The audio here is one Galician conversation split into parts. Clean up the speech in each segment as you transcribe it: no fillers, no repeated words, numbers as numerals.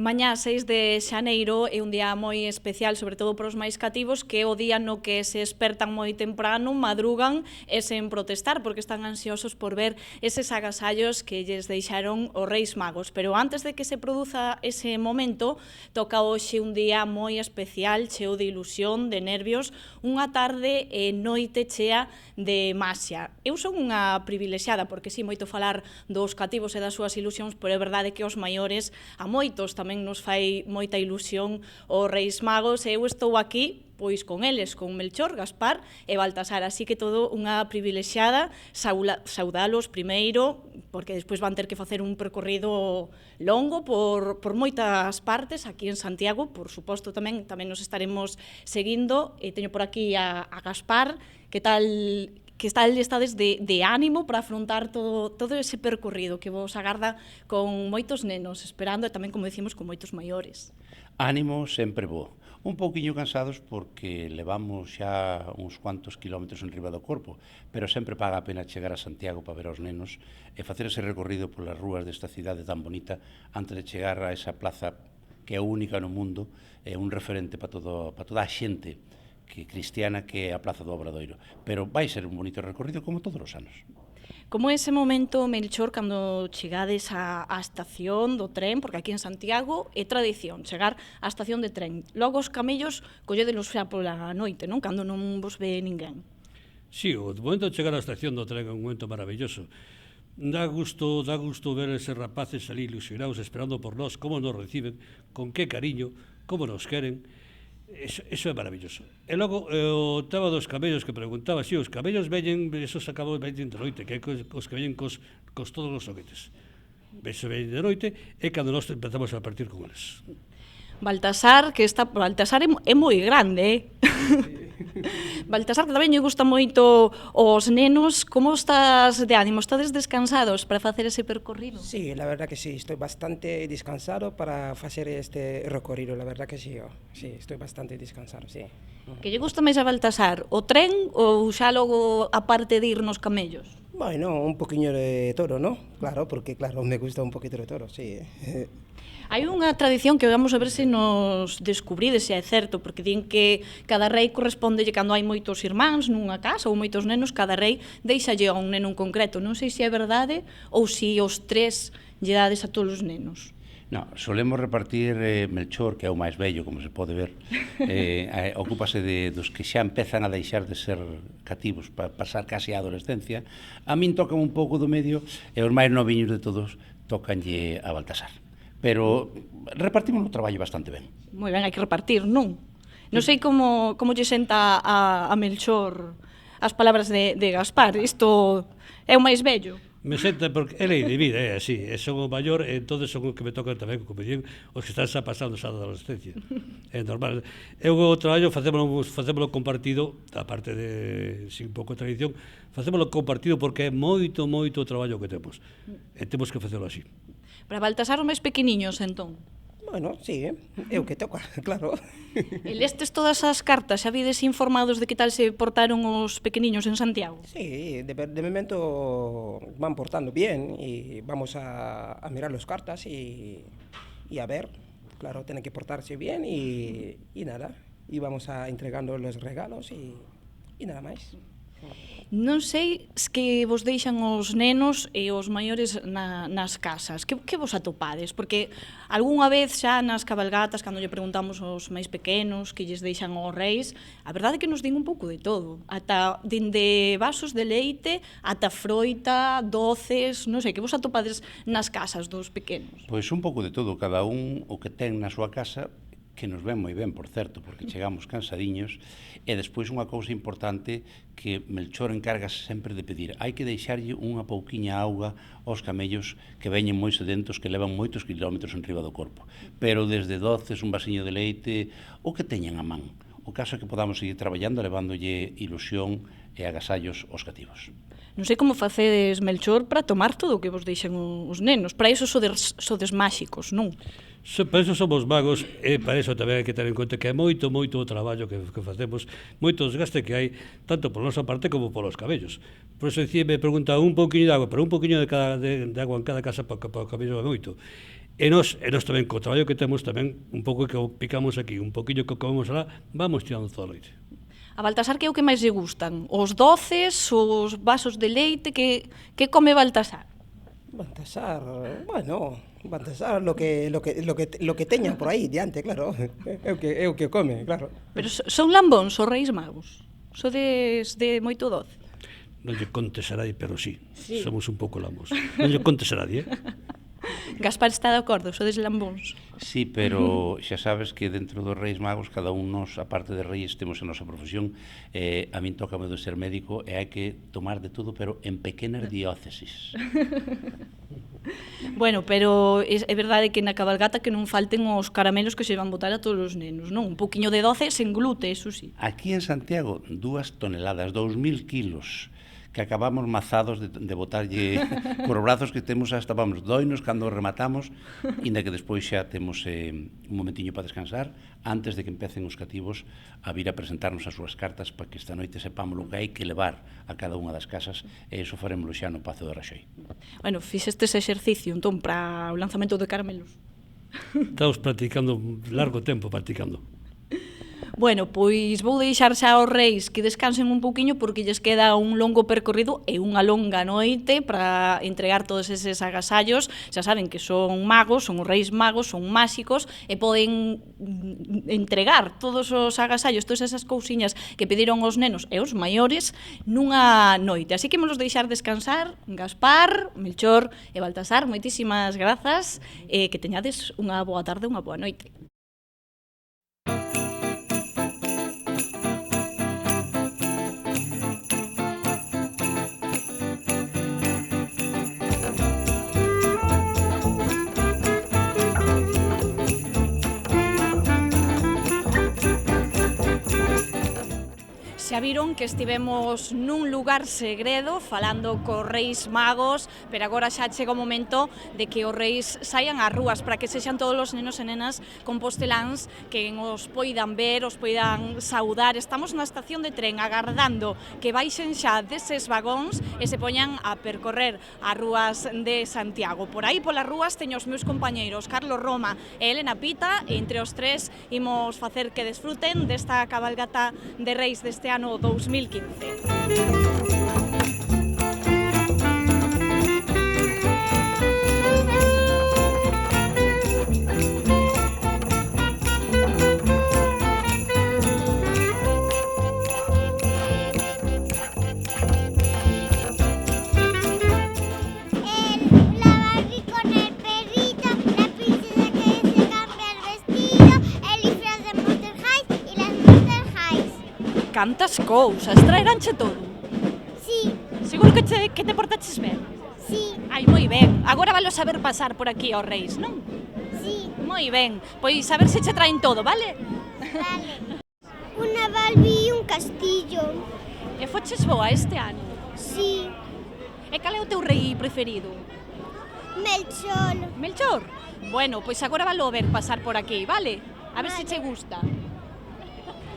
Mañá 6 de xaneiro é un día moi especial, sobre todo para os máis cativos, que é o día no que se espertan moi temprano, madrugan e sen protestar, porque están ansiosos por ver eses agasallos que lles deixaron os Reis Magos. Pero antes de que se produza ese momento, toca hoxe un día moi especial, cheo de ilusión, de nervios, unha tarde e noite chea de maxia. Eu son unha privilexiada, porque si moito falar dos cativos e das súas ilusións, pero é verdade que os maiores, a moitos tamén nos fai moita ilusión os Reis Magos, e eu estou aquí pois con eles, con Melchor, Gaspar e Baltasar, así que todo unha privilexiada, saudalos primeiro, porque despois van ter que facer un percorrido longo por moitas partes, aquí en Santiago, por suposto tamén nos estaremos seguindo, e teño por aquí a Gaspar, que tal estades de ánimo para afrontar todo ese percorrido que vos agarda con moitos nenos, esperando e tamén, como decimos, con moitos maiores. Ánimo sempre bo. Un pouquiño cansados porque levamos xa uns cuantos kilómetros en riba do corpo, pero sempre paga a pena chegar a Santiago para ver aos nenos e facer ese recorrido polas rúas desta cidade tan bonita antes de chegar a esa plaza que é única no mundo, é un referente para toda a xente que cristiana que é a Plaza do Obradoiro. Pero vai ser un bonito recorrido como todos os anos. Como é ese momento, Melchor, cando chegades á estación do tren, porque aquí en Santiago é tradición chegar á estación de tren. Logo os camellos collédelos xa pola noite, non? Cando non vos ve ninguén. Sí, o momento de chegar á estación do tren é un momento maravilloso. Dá gusto ver eses rapaces ali ilusionados esperando por nós, como nos reciben, con que cariño, como nos queren. Eso é maravilloso. E logo, o tema dos camellos que preguntaba, si, os camellos veñen, esos acabou de de noite, que é os que veñen cos todos os soquetes. Eso veñen de noite, e cando nós empezamos a partir con eles. Baltasar é moi grande, Baltasar, que tamén lle gusta moito os nenos. Como estás de ánimo? Estades descansados para facer ese percorrido? Sí, la verdad que sí, estoy bastante descansado para hacer este recorrido, la verdad que sí, sí, estoy bastante descansado, sí. Que lle gusta máis a Baltasar, o tren ou xa logo a parte de ir nos camellos? Bueno, un poquillo de todo, ¿no? Claro, porque claro, me gusta un poquito de todo, sí. Hai unha tradición que vamos a ver se nos descubrides se é certo, porque din que cada rei correspondelle, cando hai moitos irmáns nunha casa ou moitos nenos, cada rei deixalle a un neno en concreto. Non sei se é verdade ou se os tres lle dades a todos os nenos. No, solemos repartir Melchor, que é o máis vello, como se pode ver, ocúpase dos que xa empezan a deixar de ser cativos para pasar casi a adolescencia. A min tocan un pouco do medio e os máis noviños de todos tocanlle a Baltasar. Pero repartimos o traballo bastante ben. Moi ben, hai que repartir, non? Non sei como lle senta a Melchor as palabras de Gaspar. Isto é o máis vello. Me senta porque é lei de vida, é así. Son o maior, e entón son os que me tocan tamén, como dicen, os que están xa pasando xa da adolescencia. É normal. Eu o traballo facémolo compartido, a parte de, sin pouco tradición, facémolo compartido porque é moito o traballo que temos. E temos que facelo así. Para Baltasar os máis pequeniños, entón? Bueno, sí, é o que toca, claro. E lestes todas as cartas, xa vides informados de que tal se portaron os pequeniños en Santiago? Sí, de momento van portando bien y vamos a mirar las cartas y a ver, claro, tienen que portarse bien y nada, y vamos a entregando los regalos y nada máis. Non sei se que vos deixan os nenos e os maiores nas casas. Que vos atopades? Porque algunha vez xa nas cabalgatas, cando lle preguntamos aos máis pequenos que lles deixan aos reis, a verdade é que nos din un pouco de todo. Ata dende vasos de leite, ata froita, doces, non sei, que vos atopades nas casas dos pequenos? Pois un pouco de todo, cada un o que ten na súa casa, que nos ven moi ben, por certo, porque chegamos cansadiños, e despois unha cousa importante que Melchor encárgase sempre de pedir: hai que deixarlle unha pouquiña auga aos camellos que veñen moi sedentos, que levan moitos kilómetros en riba do corpo, pero desde doces, un vasiño de leite, o que teñen a man. O caso é que podamos seguir traballando, levándolle ilusión e agasallos aos cativos. Non sei como facedes, Melchor, para tomar todo o que vos deixan os nenos. Para iso sodes máxicos, non? Para iso somos magos, e para iso tamén hai que ter en conta que é moito o traballo que facemos, moito desgaste que hai, tanto por nosa parte como polos cabellos. Por iso me pregunta un pouquiño de agua, pero un pouquiño de agua en cada casa para o cabello é moito. E nós tamén, co traballo que temos tamén, un pouco que picamos aquí, un poquinho que comemos alá, vamos tirando toda a leite. A Baltasar que é o que máis lle gustan? Os doces, os vasos de leite, que come Baltasar? Baltasar, bueno, Baltasar lo que teñan por aí diante, claro. É o que come, claro. Pero son lambóns os Reis Magos? Sodes de moito doce? Non lle contes a nadie, pero sí, somos un pouco lamos. Non lle contes a nadie, Gaspar está de acordo, sodes lambóns? Sí, pero xa sabes que dentro dos Reis Magos, cada un nos, aparte de reis, temos a nosa profesión. A min tócame de ser médico e hai que tomar de todo, pero en pequenas diócesis. Bueno, pero é verdade que na cabalgata que non falten os caramelos que se van botar a todos os nenos, non? Un poquinho de doce sen glute, eso sí. Aquí en Santiago, 2 toneladas, 2000 kilos, que acabamos mazados de botarlle cos brazos que temos hasta, vamos, doinos cando rematamos, inda que despois xa temos un momentiño para descansar, antes de que empecen os cativos a vir a presentarnos as súas cartas para que esta noite sepamos o que hai que levar a cada unha das casas, e iso farémoslo xa no Pazo de Raxoi. Bueno, fixestes exercicio, entón, para o lanzamento de caramelos. Estamos practicando largo tempo practicando. Bueno, pois vou deixar xa aos reis que descansen un pouquiño porque lles queda un longo percorrido e unha longa noite para entregar todos eses agasallos. Xa saben que son magos, son os reis magos, son máxicos e poden entregar todos os agasallos, todas esas cousiñas que pediron os nenos e os maiores nunha noite. Así que imos deixar descansar Gaspar, Melchor e Baltasar. Moitísimas grazas e que teñades unha boa tarde, unha boa noite. Xa viron que estivemos nun lugar segredo falando cos Reis Magos, pero agora xa chega o momento de que os reis saian ás rúas para que sexan todos os nenos e nenas composteláns que os poidan ver, os poidan saudar. Estamos na estación de tren agardando que baixen xa deses vagóns e se poñan a percorrer as rúas de Santiago. Por aí polas rúas teño os meus compañeiros Carlos Roma e Elena Pita, e entre os tres imos facer que desfruten desta cabalgata de reis deste ano 2015. Cantas cousas, traeránche todo? Sí, Seguro que te portaches ben? sí, Ai, moi ben, agora valo saber pasar por aquí aos reis, non? sí, Moi ben, pois a ver se che traen todo, vale? vale. Una Barbie e un castillo. E foches boa este ano? Sí, E cal é o teu rei preferido? Melchor. Melchor? Bueno, pois agora valo ver pasar por aquí, vale? A ver se che gusta.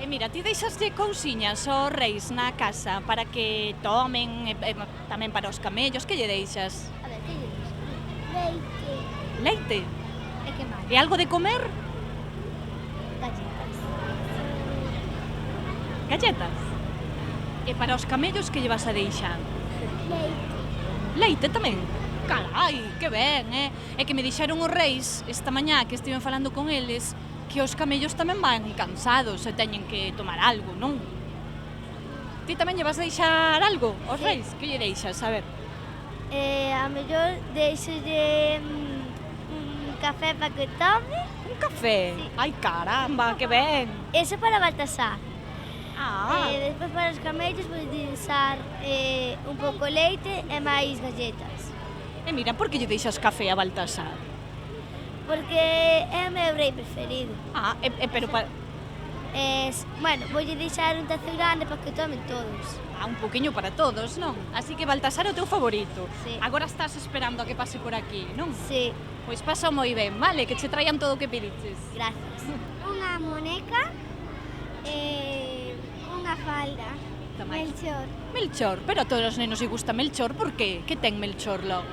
E mira, ti deixaslle cousiñas aos reis na casa para que tomen, e tamén para os camellos, que lle deixas? A ver, que dices? Leite. Leite? E que máis? E algo de comer? Galletas. Galletas? E para os camellos que lle vas a deixar? Leite. Leite tamén? Carai, que ben, É que me dixeron os reis esta mañá que estiven falando con eles que os camellos tamén van cansados e teñen que tomar algo, non? Ti tamén lle vas a deixar algo aos Sí. reis? Que lle deixas, a ver? A mellor deixolle un café para que tome. Un café? Sí. Ai, caramba, que ben! Eso para Baltasar. Ah, Despois para os camellos vou deixar un pouco leite e máis galletas. e mira, por que lle deixas café a Baltasar? Porque é o meu rei preferido. Ah, pero Bueno, voulle deixar un tazo grande para que tomen todos. un poquinho para todos, non? Así que Baltasar é o teu favorito. Sí. Agora estás esperando a que pase por aquí, non? Sí, Pois pasa moi ben, vale? Que che traian todo o que pediches. gracias. Unha muñeca e unha falda. Tamén. Melchor. Melchor, pero a todos os nenos lle gusta Melchor, por qué? Que ten Melchor logo?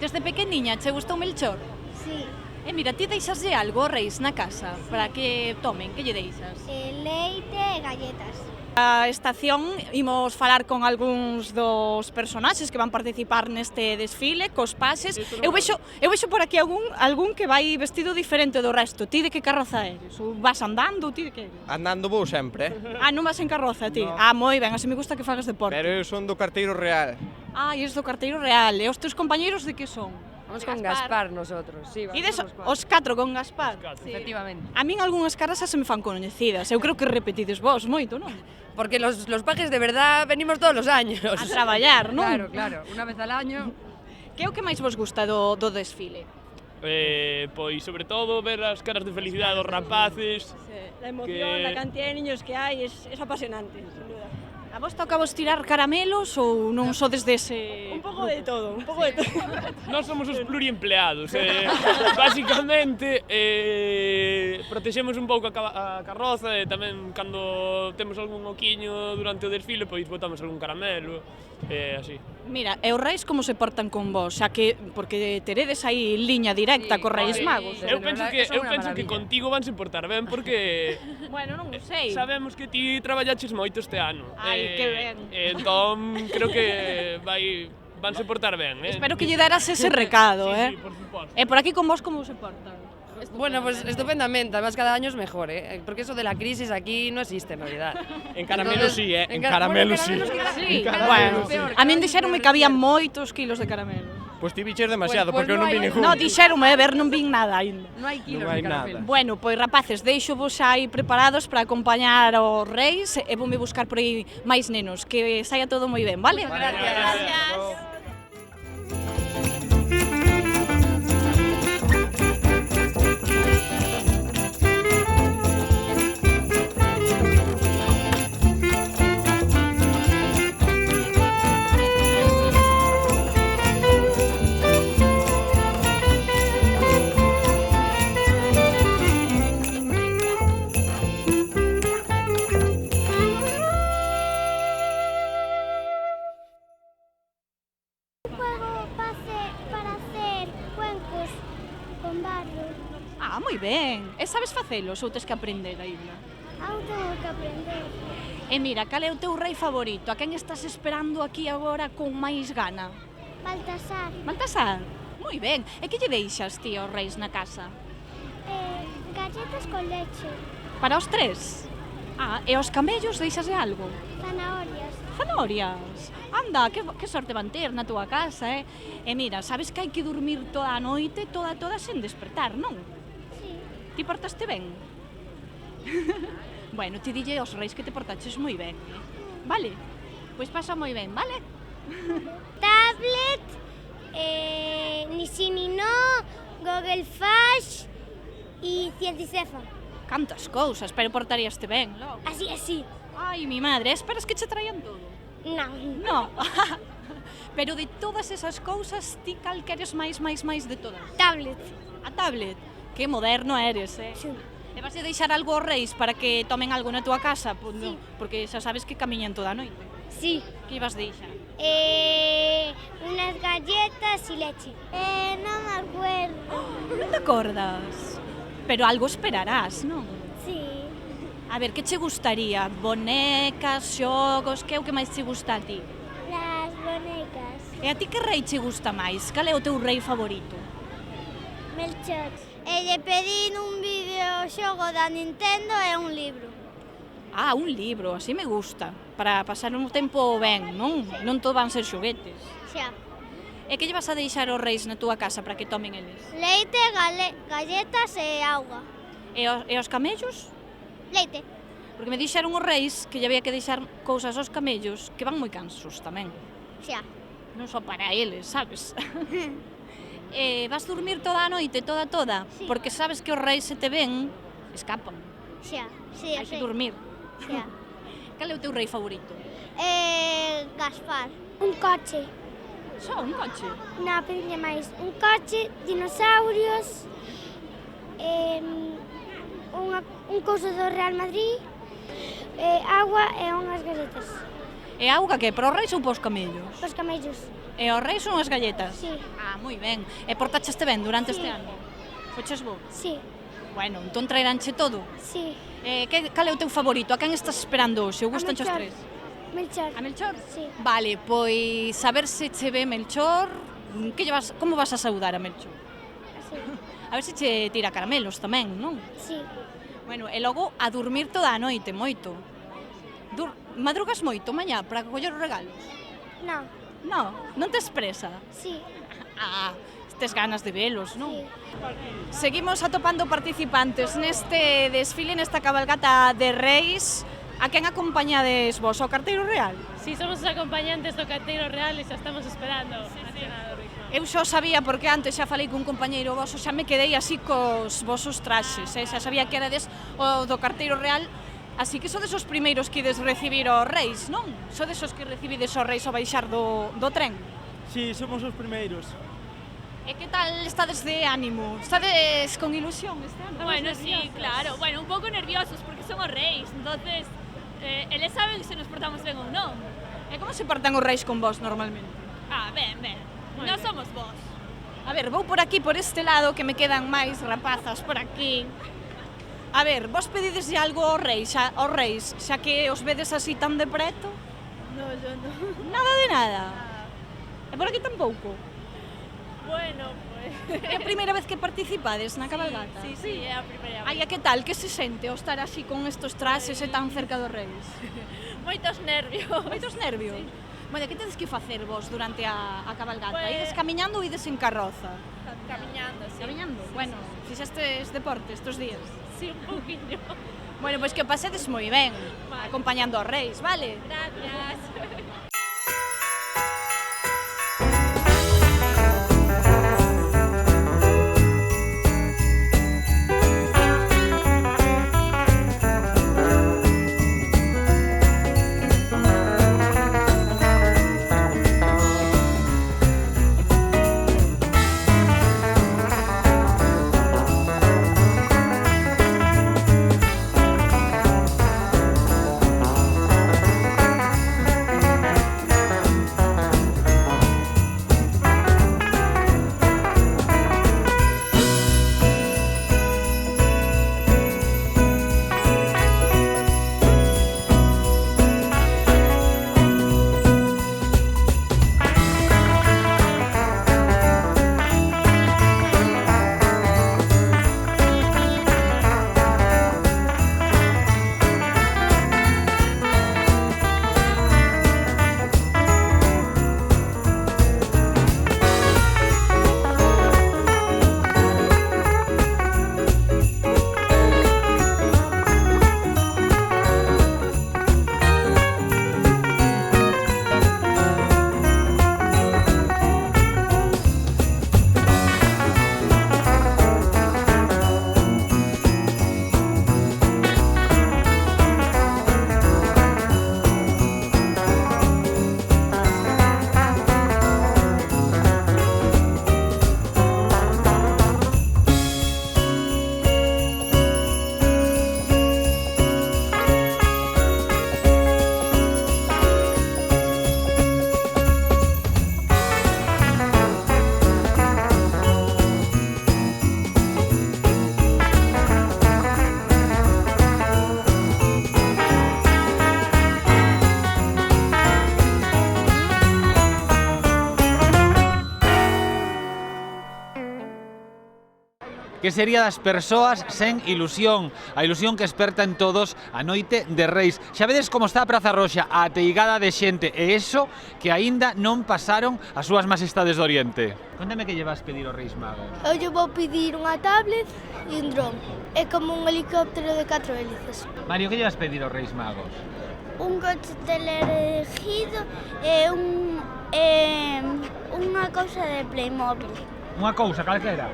Desde pequeniña che gustou Melchor? Sí. E mira, ti deixaslle algo aos reis na casa para que tomen, que lle deixas? Leite e galletas. A estación imos falar con algúns dos personaxes que van participar neste desfile, cos paxes. Eu vexo por aquí algún que vai vestido diferente do resto. Ti de que carroza eres? Ou vas andando? Ti de que eres? Andando vou sempre, Ah, non vas en carroza, ti? No. Ah, moi ben, así me gusta que fagas deporte. pero eu son do carteiro real. Ah, e és do carteiro real. E os teus compañeiros de que son? Vamos De con Gaspar nosotros, sí. E des os 4 con Gaspar? Sí. Efectivamente. A min algunhas caras xa se me fan coñecidas. Eu creo que repetides vos moito, non? Porque los pajes de verdad venimos todos los años. A traballar, non? Claro, claro. Una vez al año. Que é o que máis vos gusta do desfile? Pois sobre todo ver as caras de felicidade dos rapaces. La emoción, Que- la cantidad de niños que hay es apasionante, sin duda. A vos toca vos tirar caramelos ou non sodes dese... Un poco de todo, un poco de todo. Nós somos os pluriempleados, basicamente protexemos un pouco a carroza e tamén cando temos algún oquiño durante o desfile, pois botamos algún caramelo e así. Mira, e os reis como se portan con vos? Xa que, porque teredes aí liña directa Sí, cos reis sí. magos. Sí. Eu penso que Eso é unha maravilla. contigo vanse portar ben porque Bueno, non o sei. sabemos que ti traballaches moito este ano. Ai, que ben. Entón, creo que vanse portar ben, Espero que lle daras ese recado, Sí, por suposto. E por aquí con vos como se portan? Bueno, pues estupendamente. Además, cada año es mejor, ¿eh? Porque eso de la crisis aquí no existe en realidad. En caramelo Entonces, sí, en caramelo sí. Sí, cada bueno, vez peor, a min cada vez dixeronme peor. que había moitos kilos de caramelo. Pois ti biches demasiado, Pues porque eu no non hai- vine no, junto. No, dixeronme, ver, non vin nada ainda. No hay kilos Non hai de caramelo. nada. Bueno, pois rapaces, deixo vos aí preparados para acompañar aos reis e voume buscar por aí máis nenos, que saia todo moi ben, vale? Gracias. Juego para hacer cuencos con barro. Ah, moi ben. E sabes facelos ou tes que aprender aínda? Aún tengo que aprender. E mira, cal é o teu rei favorito? A quen estás esperando aquí agora con máis gana? Baltasar. Baltasar? Moi ben. E que lle deixas ti aos reis na casa? Galletas con leche. Para os tres? Ah, e aos camellos deixasle algo? Zanahorias. Zanorias. Anda, que sorte van ter na túa casa, eh? E mira, sabes que hai que dormir toda a noite, toda sen despertar, non? Sí. Ti portaste ben? Bueno, ti dille aos reis que te portaches moi ben, eh? Vale? Pois pasa moi ben, vale? Tablet, ni sí ni no, Google Flash y Cienticefa. Cantas cousas, pero portaríaste ben, logo. Así, así. Ai, mi madre, esperas que che traían todo? No. No. Pero de todas esas cousas, ti cal queres máis de todas? Tablet. A tablet. Que moderno eres, eh? Sí. E vas a deixar algo aos reis para que tomen algo na túa casa? Pues, Sí. Porque xa sabes que camiñan toda a noite. Sí. Que ibas deixar? Unas galletas y leche. No me acuerdo. Non te acordas? Pero algo esperarás, non? Sí. A ver, que che gustaría? Bonecas, xogos, que é o que máis che gusta a ti? Las bonecas. E a ti que rei che gusta máis? Cal é o teu rei favorito? Melchor. Lle pedín un videoxogo da Nintendo e un libro. Ah, un libro, así me gusta. Para pasar un tempo ben, non? Non todo van ser xoguetes. Xa. E que lle vas a deixar aos reis na túa casa para que tomen eles? Leite, galletas e auga. E aos camellos? Leite. Porque me dixeron os reis que lle había que deixar cousas aos camellos que van moi cansos tamén. Xa. Non só para eles, sabes? Vas dormir toda a noite, toda? Sí. Porque sabes que os reis se te ven, escapan. Xa. Sí, Hai que sí. dormir. Xa. Cal é o teu rei favorito? Gaspar. Un coche. Só un coche? Na pediña máis. Un coche, dinosaurios, un couso do Real Madrid, agua e unhas galletas. E a auga que? Para os reis ou para os camellos? Os camellos. E os reis son as galletas? Sí. Ah, moi ben. E portachaste ben durante Sí. este ano? Foches vos? Sí, Bueno, entón traeranche todo. sí. Cal é o teu favorito? A quen estás esperando hoxe? Ou gustanche os Melchor. tres? Melchor. A Melchor? Sí. Vale, pois a ver se che ve Melchor. Como vas a saudar a Melchor? Sí. A ver se che tira caramelos tamén, non? Sí. Bueno, e logo a dormir toda a noite, moito. Madrugas moito mañá para coller os regalos? No. Non te expresa? Sí. Ah, tes ganas de velos, non? Sí. Seguimos atopando participantes neste desfile, nesta cabalgata de Reis. A quen acompañades vos? Ao carteiro real? Sí, somos os acompañantes do carteiro real e xa estamos esperando a chegada do Reis Magos. Eu xa sabía, porque antes xa falei cun compañeiro voso, xa me quedei así cos vosos traxes, xa sabía que erades o do carteiro real, así que sodes os primeiros que ides recibir os reis, non? Sodes os que recibides os reis ao baixar do tren? Sí, somos os primeiros. E que tal estades de ánimo? Estades con ilusión este ano? Bueno, sí, claro. Bueno, un pouco nerviosos porque son os reis, entonces eles saben se nos portamos ben ou non. E como se portan os reis con vos normalmente? Ah, ben. Non somos vos. A ver, vou por aquí, por este lado, que me quedan máis rapazas por aquí. A ver, vos pedideslle algo aos reis, xa que os vedes así tan de preto? No, yo no. Nada de nada? E por aquí tampouco? Bueno, pues... É a primeira vez que participades na cabalgata? Sí, é a primeira vez. Ai, e que tal? Que se sente ao estar así con estos traxes e tan cerca dos reis? Moitos nervios. Moitos nervios? Sí. Bueno, que tedes que facer vos durante a cabalgata? Pues... Ides camiñando ou ides en carroza? Camiñando, sí. Camiñando? Sí, Bueno, fixestes deporte estes días? Sí, un poquinho. Bueno, pois que o pasedes moi ben, Vale. acompañando aos reis, vale? Gracias. Que sería das persoas sen ilusión, a ilusión que esperta en todos a noite de Reis. Xa vedes como está a Praza Roxa, a ateigada de xente, e iso que aínda non pasaron as súas majestades do Oriente. Contame que llevas pedir aos Reis Magos. Eu lle vou pedir unha tablet e un dron. É como un helicóptero de 4 hélices. Mario, que llevas pedir aos Reis Magos? Un coche teleregido e unha cousa de Playmobil. Unha cousa calquera?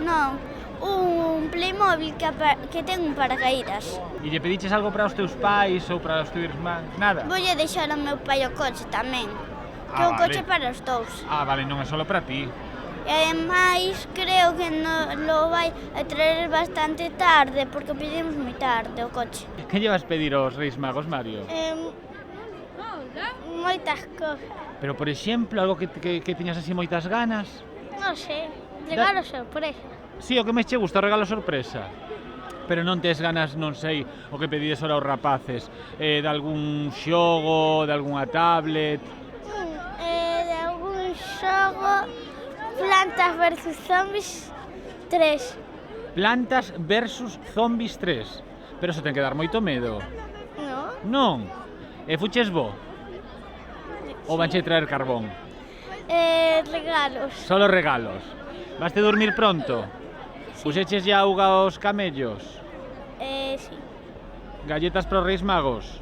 Non, un Playmobil que ten un paracaídas. E lle pediches algo para os teus pais ou para os teus irmáns? Nada? Voulle deixar ao meu pai o coche tamén. Que o coche para os dous. Ah, vale, non é só para ti. E ademais creo que lo vai a traer bastante tarde, porque pedimos moi tarde o coche. Que llevas pedir aos Reis Magos, Mario? Moitas cosas. Pero, por exemplo, algo que tiñas así moitas ganas? Non sei, regalo sorpresa. Si, o que máis che gusta, o regalo sorpresa. Pero non tes ganas, non sei, o que pedides ora aos rapaces, de algún xogo, de algunha tablet... De algún xogo, Plantas vs Zombies 3. Plantas vs Zombies 3. Pero eso ten que dar moito medo. No? Non? E fuches bo? Ou vanche traer carbón? Regalos. Solo regalos. Vaste dormir pronto? Puxeches ya auga aos camellos? Sí. Galletas para os Reis Magos?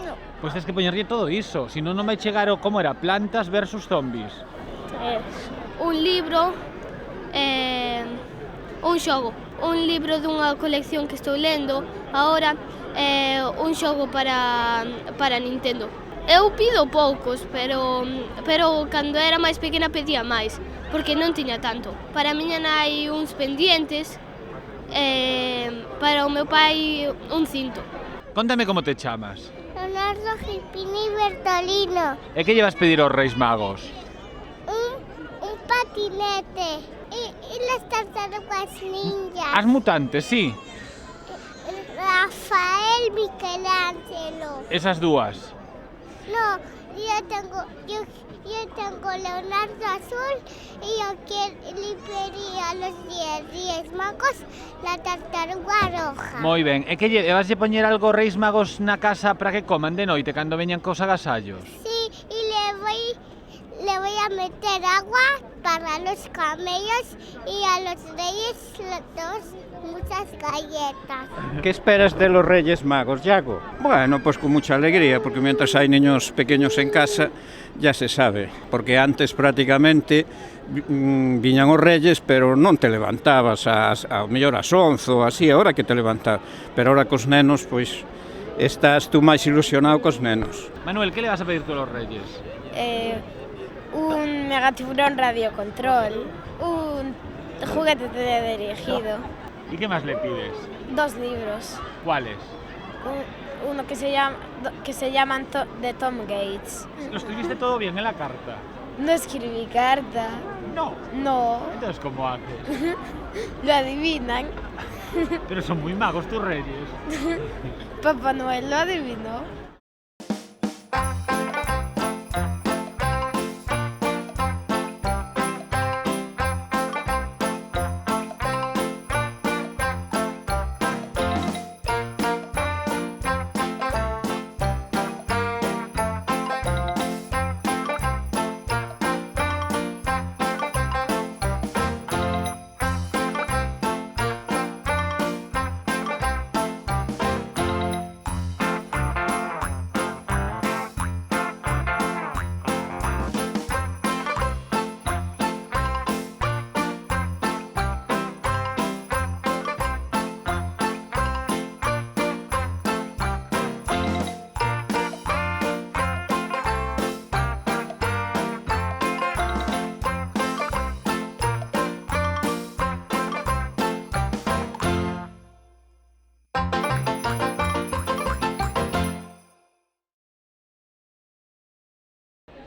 No. Pois tens que poñerlle todo iso, senón non vai chegar o como era Plantas versus Zombies. Un libro, un xogo, un libro dunha colección que estou lendo agora, un xogo para Nintendo. Eu pido poucos, pero cando era máis pequena pedía máis, porque non tiña tanto. Para a miña nai uns pendientes, para o meu pai un cinto. Contame como te chamas. Leonardo Gilpini Bertolino. E que llevas pedir aos Reis Magos? Un patinete. Y las tartarugas ninja. As mutantes, sí. Rafael Michelangelo. Esas dúas. No, yo tengo Leonardo Azul y yo le pedí a los 10 magos la tartaruga roja. Moi ben. E que vas a poñer algo Reis Magos na casa para que coman de noite cando veñan cos agasallos? Sí, y le voy a meter agua para los camellos y a los reyes muchas galletas. ¿Qué esperas de los Reyes Magos, Yago? Bueno, pues con mucha alegría, porque mientras hay niños pequeños en casa, ya se sabe. Porque antes prácticamente viñan os Reyes, pero non te levantabas ao mellor ás 11 ou así, ahora que te levantar. Pero ahora cos nenos, pois, estás tú máis ilusionado cos nenos. Manuel, que le vas a pedir tú aos Reyes? Un megatiburón radiocontrol, un juguete dirigido. ¿Y qué más le pides? 2 libros. ¿Cuáles? Uno que se llaman de Tom Gates. ¿Lo escribiste todo bien en la carta? No escribí carta. No. No. Entonces, ¿cómo haces? Lo adivinan. Pero son muy magos tus Reyes. Papá Noel lo adivinó.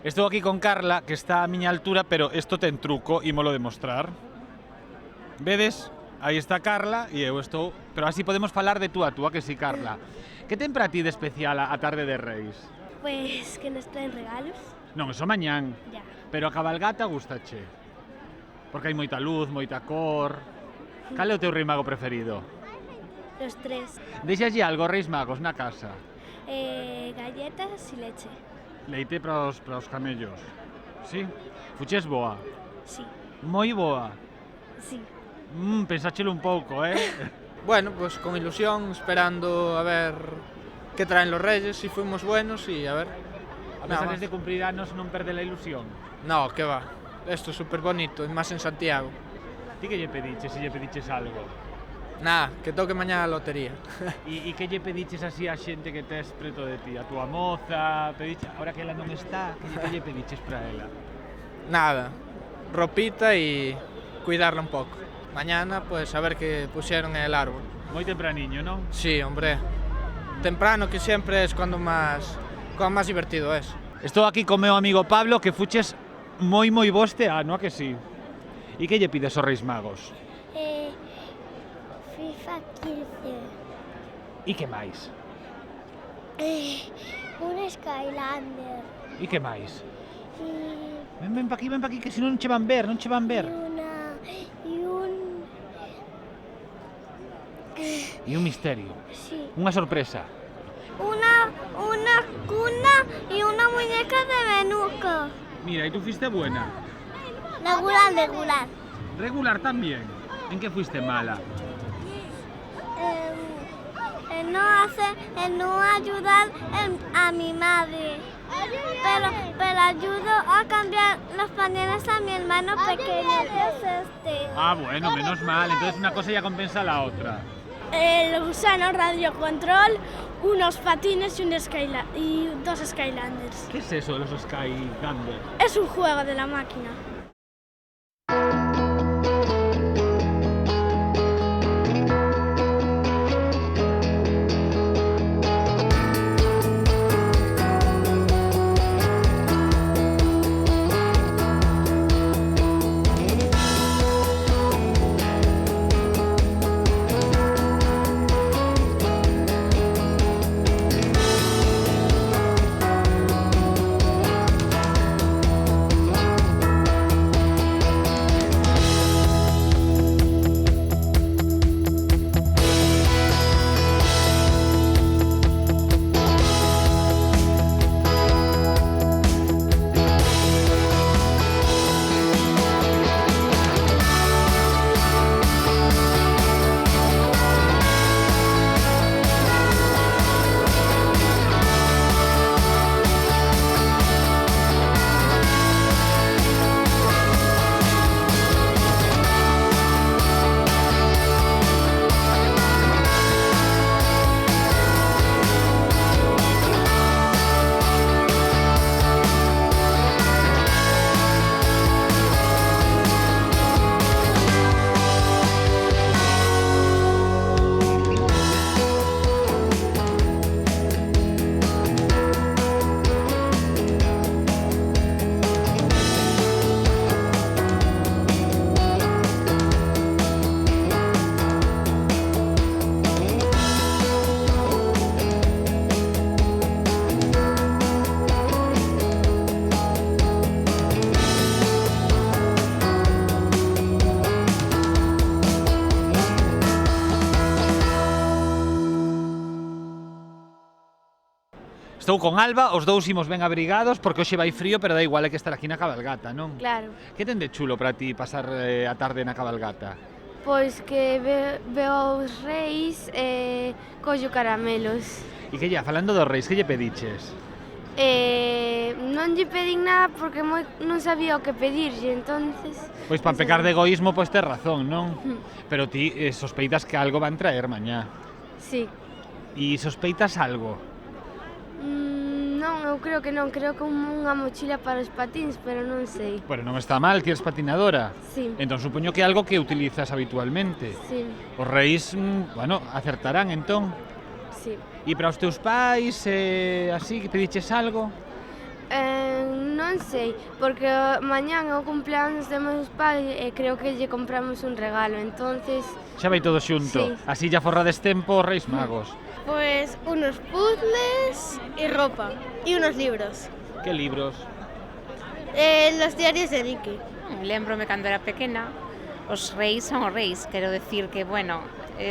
Estou aquí con Carla, que está a miña altura, pero isto ten truco, ímolo demostrar. Vedes? Aí está Carla e eu estou... Pero así podemos falar de tú a tú, a que sí, Carla. Que ten para ti de especial a tarde de Reis? Pues que nos traen regalos. Non, eso mañán. Ya. Pero a cabalgata gustache. Porque hai moita luz, moita cor... Cal é o teu rei mago preferido? Los 3. Deixalle algo Reis Magos na casa? Galletas y leche. Leite para os camellos. Sí? Fuches boa? Sí. Moi boa? Sí. Pensáchelo un pouco, Bueno, pues con ilusión, esperando a ver qué traen los Reyes, si fuimos buenos y a ver. A pesar de cumplir anos non perde la ilusión. No, que va. Esto es súper bonito, y más en Santiago. Ti que lle pediches, se lle pediches algo? Nada, que toque mañana a lotería. E que lle pediches así a xente que tes preto de ti? A túa moza? Pediche, ahora que ela non está, que lle pediches para ela? Nada, ropita y cuidarla un poco. Mañana, pues a ver qué pusieron en el árbol. Moi tempraniño, non? Sí, hombre. Temprano, que siempre es cuando más divertido es. Estou aquí con meu amigo Pablo, que fuches moi bo este ano, a que sí? E que lle pides aos Reis Magos? FIFA 15. E que máis? Un Skylander. E que máis? Y Ven pa aquí, que se non che van ver, E un misterio. Sí. Unha sorpresa. Una cuna y una muñeca de Menuco. Mira, e tú fuiste buena. Regular. Regular también. En que fuiste mala? En no ayudar a mi madre. Pero ayudo a cambiar los pañales a mi hermano pequeño, que es este. Ah, bueno, menos mal. Entonces una cosa ya compensa la otra. El gusano radiocontrol, unos patines y dos Skylanders. ¿Qué es eso de los Skylanders? Es un juego de la máquina. Estou con Alba, os dous imos ben abrigados porque hoxe vai frío, pero dá igual, hai que estar aquí na cabalgata, non? Claro. Que ten de chulo para ti pasar a tarde na cabalgata? Pois que veo os reis e collo caramelos. E que falando dos reis, que lle pediches? Non lle pedín nada porque non sabía o que pedirlle, entonces... Pois para pecar de egoísmo, pois tes razón, non? Pero ti sospeitas que algo van traer mañá. Sí. E sospeitas algo? Non, eu creo que non, creo que unha mochila para os patins, pero non sei. Pero non está mal, ti eres patinadora. Sí. Entón supoño que é algo que utilizas habitualmente. Sí. Os reis, bueno, acertarán entón. Sí. E para os teus pais, así, que pediches algo? Non sei, porque mañán é o cumpleaños de meus pais e creo que lle compramos un regalo, entonces... Xa vai todo xunto, Sí. así ya forrades tempo os reis magos. Pues unos puzzles y ropa. Y unos libros. Que libros? Los diarios de Nicky. Lémbrome cando era pequena, os reis son os reis, quero decir que, bueno,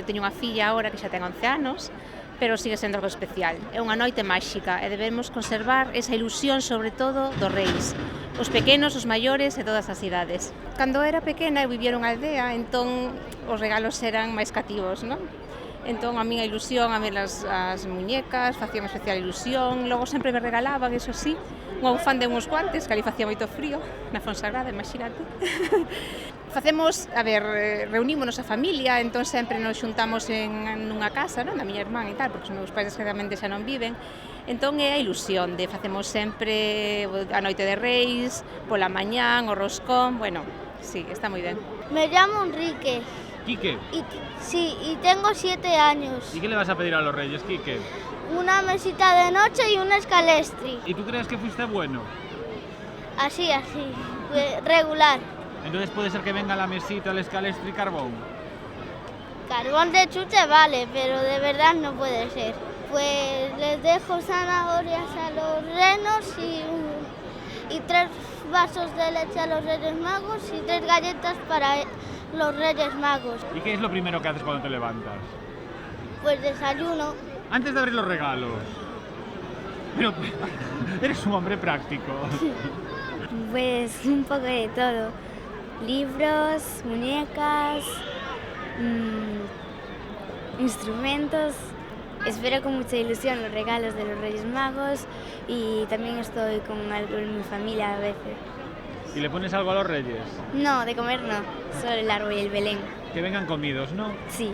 teño unha filla agora que xa ten 11 anos, pero sigue sendo algo especial. É unha noite máxica e debemos conservar esa ilusión, sobre todo, dos reis. Os pequenos, os maiores e todas as idades. Cando era pequena eu vivía unha aldea, entón os regalos eran máis cativos, non? Entón a miña ilusión, a mí as muñecas, facía unha especial ilusión, logo sempre me regalaban, eso sí, unha bufanda e uns guantes, que ali facía moito frío, na Fonsagrada, imagínate. Facemos, reunímonos a familia, entón sempre nos xuntamos nunha casa, non, da miña irmán e tal, porque os meus pais desgraciadamente xa non viven. Entón é a ilusión de facemos sempre a noite de reis, pola mañán, o roscón, bueno, sí, está moi ben. Me llamo Enrique. Quique. Sí, y tengo 7 años. ¿Y qué le vas a pedir a los reyes, Quique? Una mesita de noche y un escalestri. ¿Y tú crees que fuiste bueno? Así, regular. Entonces puede ser que venga la mesita, el escalestri y carbón. Carbón de chuche vale, pero de verdad no puede ser. Pues les dejo zanahorias a los renos y 3 vasos de leche a los Reyes Magos y 3 galletas para los Reyes Magos. ¿Y qué es lo primero que haces cuando te levantas? Pues desayuno. Antes de abrir los regalos. Pero eres un hombre práctico. Pues un poco de todo. Libros, muñecas, instrumentos. Espero con mucha ilusión los regalos de los Reyes Magos y también estoy con algo en mi familia a veces. ¿Y le pones algo a los reyes? No, de comer no, solo el árbol y el Belén. Que vengan comidos, ¿no? Sí.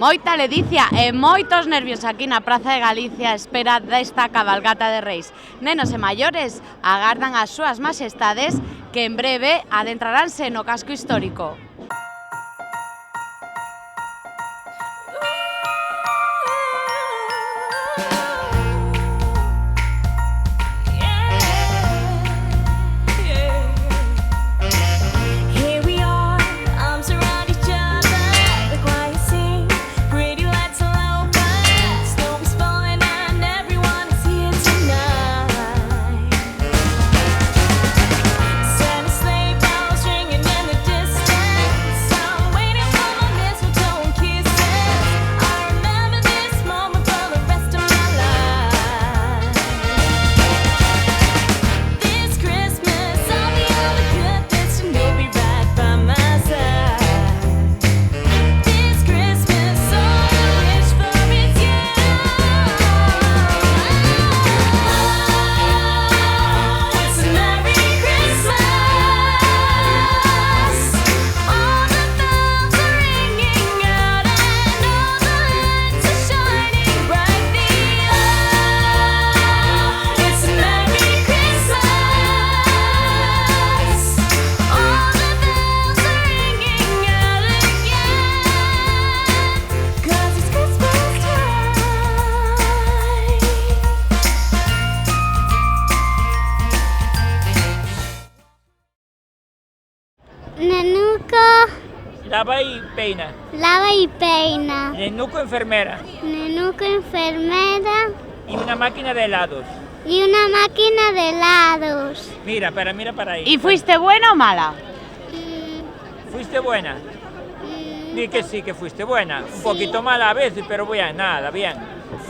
Moita ledicia e moitos nervios aquí na Praza de Galicia a espera desta cabalgata de reis. Nenos e maiores agardan as súas majestades que en breve adentraránse no casco histórico. Nenuco. Lava y peina. Lava y peina. Nenuco enfermera. Nenuco enfermera. Y una máquina de helados. Y una máquina de helados. Mira para ahí. ¿Y fuiste buena o mala? ¿Fuiste buena? Di que sí, que fuiste buena. Un poquito mala a veces, pero bien, nada, bien.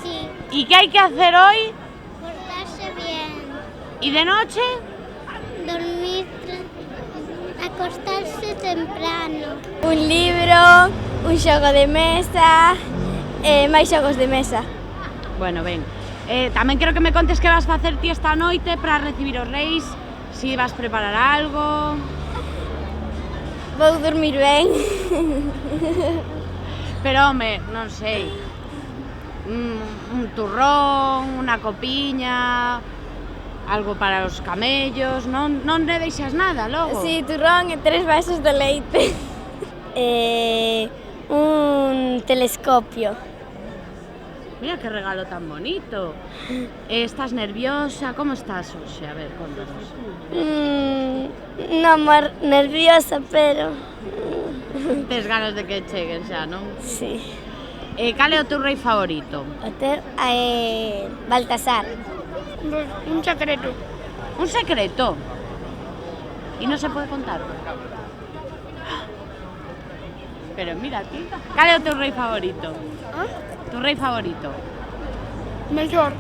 Sí. ¿Y qué hay que hacer hoy? Portarse bien. ¿Y de noche? Dormir, acostarse temprano. Un libro, un xogo de mesa e máis xogos de mesa. Bueno, ben. Tamén quero que me contes que vas facer ti esta noite para recibir os reis, si vas preparar algo... Vou dormir ben. Pero, home, non sei, un turrón, unha copiña, algo para os camellos, non le deixas nada logo? Si, turrón e 3 vasos de leite. Un telescopio. Mira que regalo tan bonito. Estás nerviosa? Como estás hoxe? A ver, contanos. Non nerviosa, pero... Tes ganas de que cheguen xa, non? Sí. Cal é o teu rei favorito? O teu Baltasar. Un secreto. Un secreto? E non se pode contar? Pero mira ti. Cal é o teu rei favorito? Tu rei favorito? Melchor.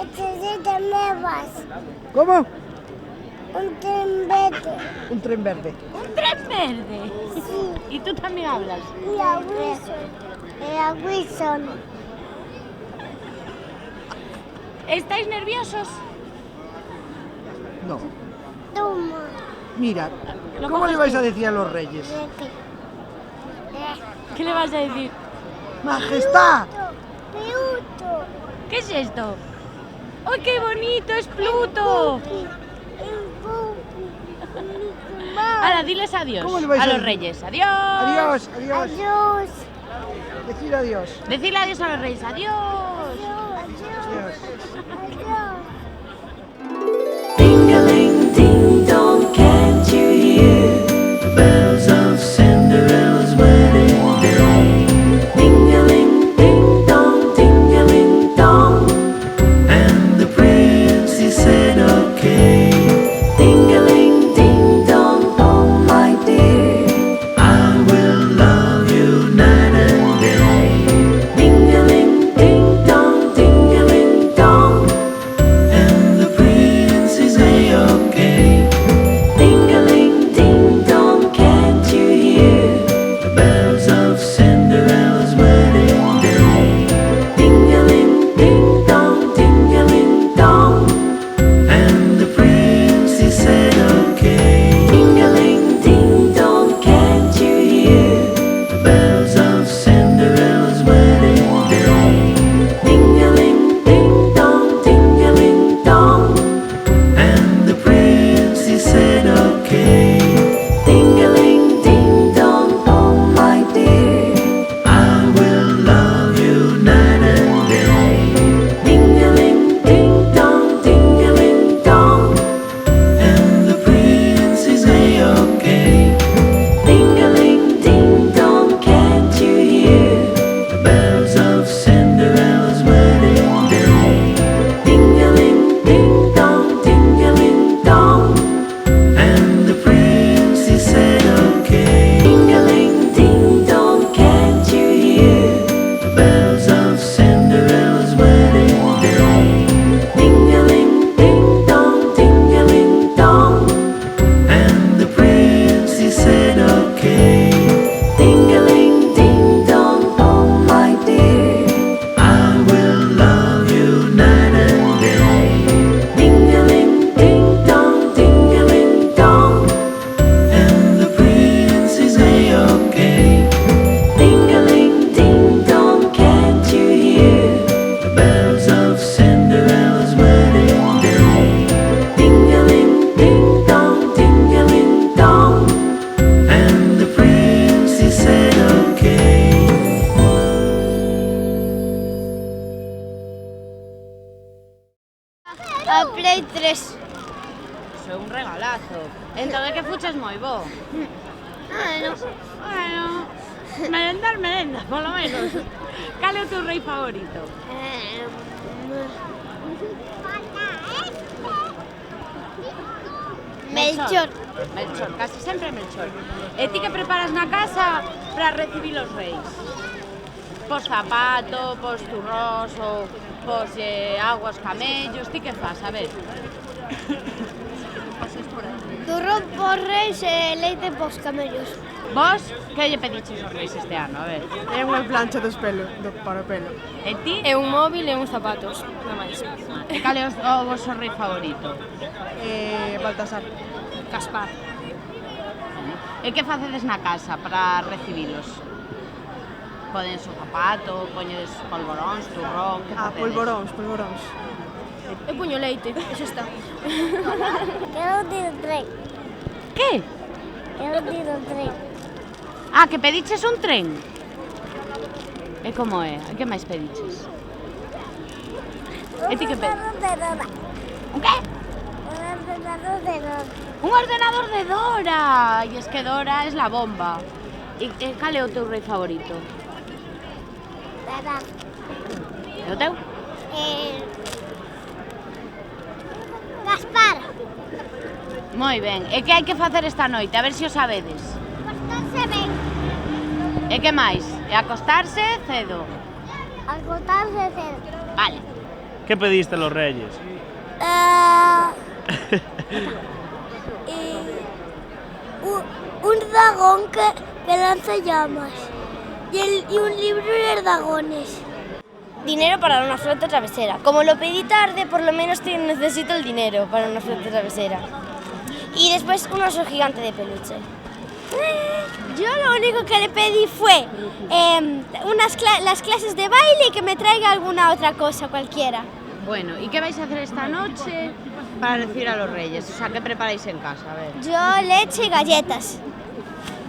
Necesito nevas. ¿Cómo? Un tren verde. Un tren verde. Un tren verde? Sí. ¿Y tú también hablas? Y a Wilson. ¿Estáis nerviosos? No. Toma. Mira, ¿cómo le vais a decir a los reyes? ¿Qué le vas a decir? ¡Majestad! Pluto. ¿Qué es esto? ¡Ay, qué bonito! ¡Es Pluto! Ahora, diles adiós ¿Cómo le vais a a los decir? reyes. ¡Adiós! Adiós, adiós. Adiós. Decir adiós. Decirle adiós a los reyes. ¡Adiós! Adiós. Ding-a-ling, ding-dong, can't you hear the bells of Cinderella's wedding day? Ding-a-ling, ding-dong, ding-a-ling, dong, and the prince, he said, okay. Ding-a-ling, ding-dong, oh my dear, I will love you night and day. Ding-a-ling, ding-dong, ding-a-ling, dong, and the prince is a-okay. Ding-a-ling, ding-dong, can't you hear the bells of Cinderella's wedding day? Ding-a-ling, ding-dong, ding-a-ling, dong, and the prince, he said, okay. Ding-a-ling, ding-dong, can't you hear the bells of Cinderella's wedding day? Ding-a-ling, ding-dong, ding-a-ling, dong, and the prince, he said, okay. Ding-a-ling, ding-dong, oh my dear, I will love you night and day. Ding-a-ling, ding-dong, ding-a-ling, dong, and the prince is a-okay. Ding-a-ling, ding-dong, can't you hear the bells of Cinderella's wedding day? Ding-a-ling, ding-dong, ding-a-ling, dong, and the prince, he said, okay. Ding-a-ling, ding-dong, can't you hear the bells of Cinderella's wedding day? Ding-a-ling, ding-dong, ding-a-ling, dong, and the prince, he said, okay. Ding-a-ling, ding-dong, oh my dear, I will love you night and day. Ding-a-ling, ding-dong, ding-a-ling, dong, and the prince is a-okay. Ding-a-ling, ding-dong, can't you hear the bells of Cinderella's wedding day? Ding-a-ling, ding-dong, ding-a-ling, dong, and the prince, he said, okay. A Play 3. Iso é un regalazo. Entón é que fuches moi bo. Bueno, merenda, polo menos. Cal é o teu rei favorito? Melchor. Melchor, casi sempre Melchor. E ti que preparas na casa para recibir os reis? Pos zapato, pos turrós ou pos aguas camellos, ti que fas? A ver. Turrón por reis e leite pos camellos. Vos, que lle pediches aos reis este ano? A ver. É unha plancha dos pelos, para o pelo. E ti? É un móvil e uns zapatos, non máis. E cal é o vosso rei favorito? Baltasar. Gaspar. E que facedes na casa para recibilos? Podes o zapato, poñedes polvoróns, turrón, que facedes? Polvoróns. Eu poño leite, e xa está. Quero ir ao tren. Que? Quero ir ao tren. Ah, que pediches un tren? E como é? Que máis pediches? E ti que pediches? Un que? Un ordenador de Dora. Un ordenador de Dora! E es que Dora es la bomba. E cal é o teu rei favorito? Dada. E o teu? Gaspar. Moi ben. E que hai que facer esta noite? A ver se o sabedes. Acostarse ben. E que máis? E acostarse cedo. Acostarse cedo. Vale. Que pediste los reyes? Un dragón que lanza llamas. Y un libro de dragones. Dinero para una flota travesera. Como lo pedí tarde, por lo menos necesito el dinero para una flota travesera. Y después un oso gigante de peluche. Yo lo único que le pedí fue las clases de baile y que me traiga alguna otra cosa, cualquiera. Bueno, ¿y qué vais a hacer esta noche para recibir a los reyes? O sea, ¿qué preparáis en casa? A ver. Yo leche y galletas.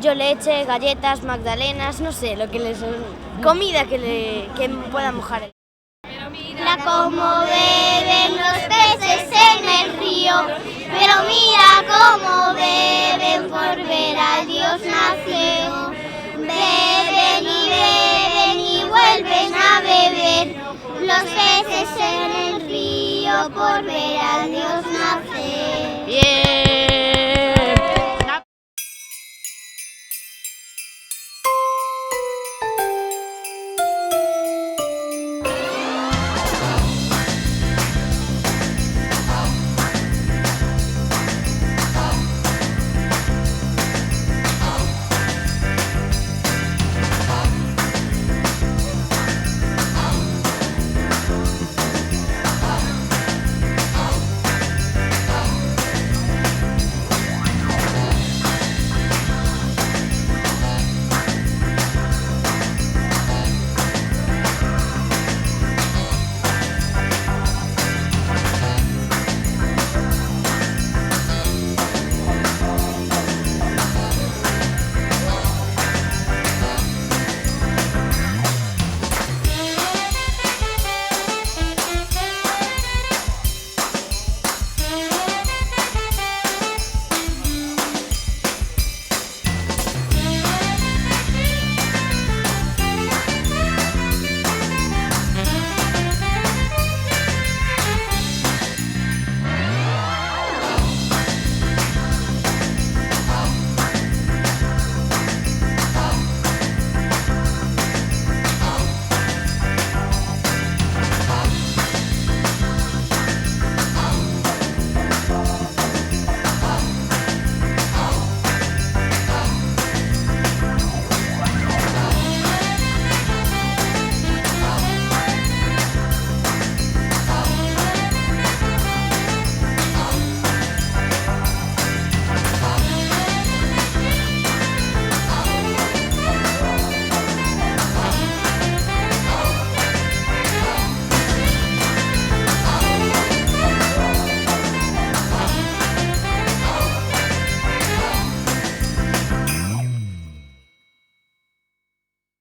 Yo leche, galletas, magdalenas, no sé, lo que les... comida que pueda mojar. Mira cómo beben los peces en el río, pero mira cómo beben por ver al Dios nacido. Beben y vuelven a beber los peces en el río por ver al